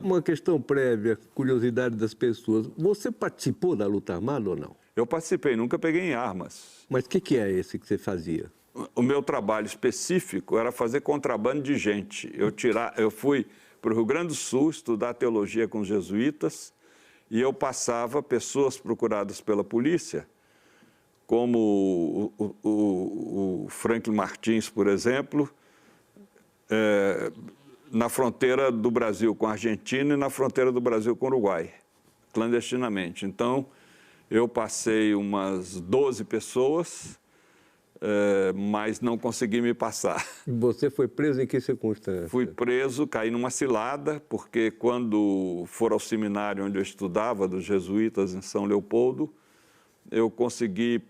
Uma questão prévia, curiosidade das pessoas. Você participou da luta armada ou não? Eu participei, nunca peguei em armas. Mas o que é esse que você fazia? O meu trabalho específico era fazer contrabando de gente. Eu fui para o Rio Grande do Sul estudar teologia com os jesuítas e eu passava pessoas procuradas pela polícia, como o Franklin Martins, por exemplo, na fronteira do Brasil com a Argentina e na fronteira do Brasil com o Uruguai, clandestinamente. Então, eu passei umas 12 pessoas, mas não consegui me passar. E você foi preso em que circunstância? Fui preso, caí numa cilada, porque quando for ao seminário onde eu estudava, dos jesuítas em São Leopoldo, eu consegui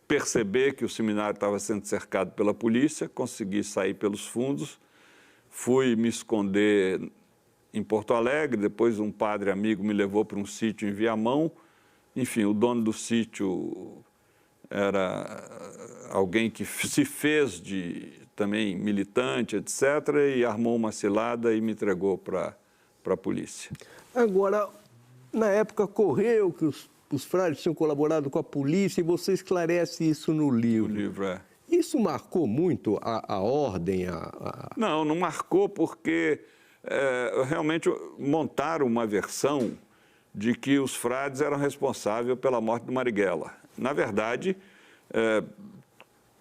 perceber que o seminário estava sendo cercado pela polícia, consegui sair pelos fundos, fui me esconder em Porto Alegre, depois um padre amigo me levou para um sítio em Viamão. Enfim, o dono do sítio era alguém que se fez de também militante, etc., e armou uma cilada e me entregou para a polícia. Agora, na época correu que os frades tinham colaborado com a polícia e você esclarece isso no livro. O livro, Isso marcou muito a ordem? Não, não marcou porque realmente montaram uma versão de que os frades eram responsáveis pela morte do Marighella. Na verdade,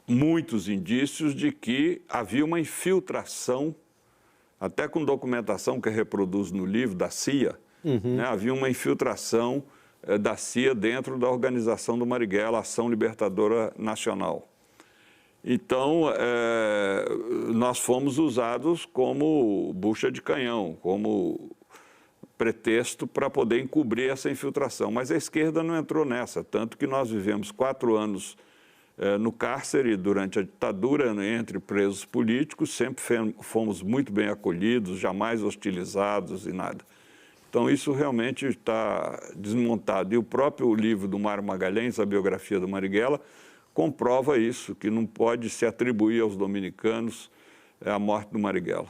muitos indícios de que havia uma infiltração, até com documentação que reproduz no livro, da CIA, né, havia uma infiltração da CIA dentro da organização do Marighella, Ação Libertadora Nacional. Então, nós fomos usados como bucha de canhão, como pretexto para poder encobrir essa infiltração. Mas a esquerda não entrou nessa, tanto que nós vivemos 4 anos no cárcere durante a ditadura, entre presos políticos, sempre fomos muito bem acolhidos, jamais hostilizados e nada. Então, isso realmente está desmontado. E o próprio livro do Mário Magalhães, a biografia do Marighella, comprova isso, que não pode se atribuir aos dominicanos a morte do Marighella.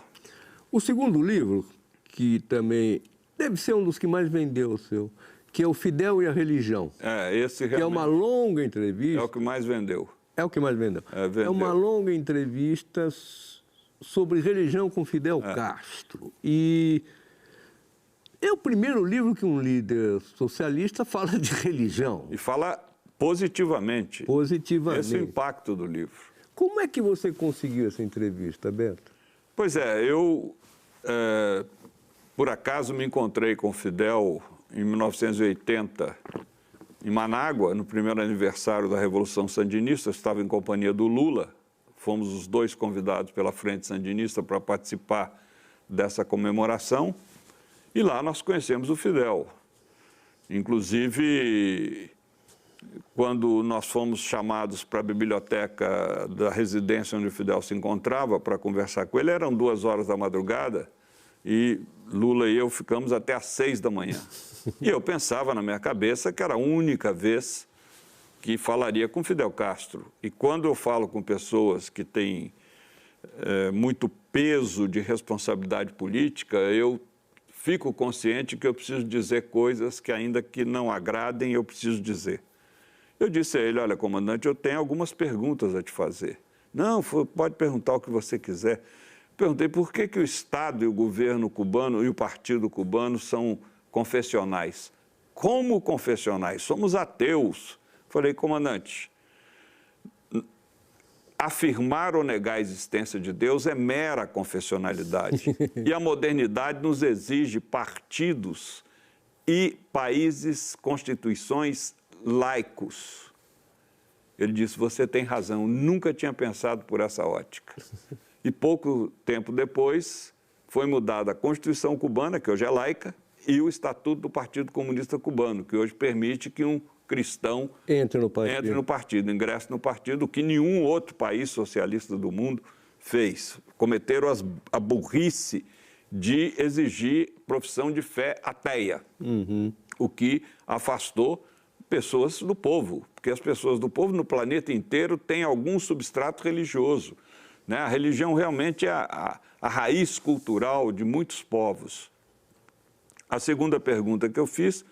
O segundo livro, que também deve ser um dos que mais vendeu o seu, que é O Fidel e a Religião. Esse realmente... Que é uma longa entrevista... É o que mais vendeu. É o que mais vendeu. Vendeu. É uma longa entrevista sobre religião com Fidel Castro. E é o primeiro livro que um líder socialista fala de religião. E fala positivamente. Positivamente. Esse é o impacto do livro. Como é que você conseguiu essa entrevista, Beto? Pois é, eu, por acaso, me encontrei com o Fidel em 1980, em Manágua, no primeiro aniversário da Revolução Sandinista. Eu estava em companhia do Lula. Fomos os dois convidados pela Frente Sandinista para participar dessa comemoração. E lá nós conhecemos o Fidel. Inclusive, quando nós fomos chamados para a biblioteca da residência onde o Fidel se encontrava para conversar com ele, eram 2 horas da madrugada e Lula e eu ficamos até às 6 da manhã. E eu pensava na minha cabeça que era a única vez que falaria com Fidel Castro. E quando eu falo com pessoas que têm muito peso de responsabilidade política, eu fico consciente que eu preciso dizer coisas que, ainda que não agradem, eu preciso dizer. Eu disse a ele: olha, comandante, eu tenho algumas perguntas a te fazer. Não, pode perguntar o que você quiser. Perguntei por que o Estado e o governo cubano e o partido cubano são confessionais. Como confessionais? Somos ateus. Falei: comandante, afirmar ou negar a existência de Deus é mera confessionalidade. E a modernidade nos exige partidos e países, constituições laicos. Ele disse: você tem razão, nunca tinha pensado por essa ótica. E pouco tempo depois foi mudada a Constituição cubana, que hoje é laica, e o Estatuto do Partido Comunista Cubano, que hoje permite que um cristão entre no partido, ingresse no partido, que nenhum outro país socialista do mundo fez. Cometeram a burrice de exigir profissão de fé ateia, o que afastou pessoas do povo, porque as pessoas do povo no planeta inteiro têm algum substrato religioso, né? A religião realmente é a raiz cultural de muitos povos. A segunda pergunta que eu fiz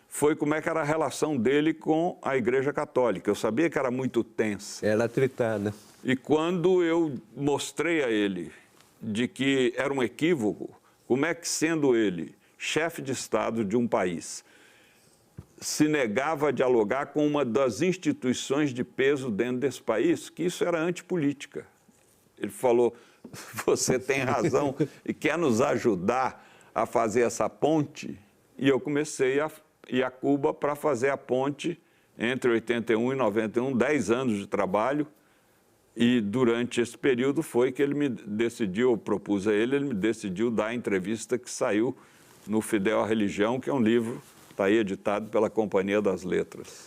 foi como é que era a relação dele com a Igreja Católica. Eu sabia que era muito tensa. Era atritada. E quando eu mostrei a ele de que era um equívoco, como é que, sendo ele chefe de Estado de um país, se negava a dialogar com uma das instituições de peso dentro desse país, que isso era antipolítica. Ele falou, você tem razão e quer nos ajudar a fazer essa ponte? E eu comecei a ir a Cuba para fazer a ponte entre 81 e 91, 10 anos de trabalho. E durante esse período foi que ele me decidiu, eu propus a ele me decidiu dar a entrevista que saiu no Fidel à Religião, que é um livro, está aí editado pela Companhia das Letras.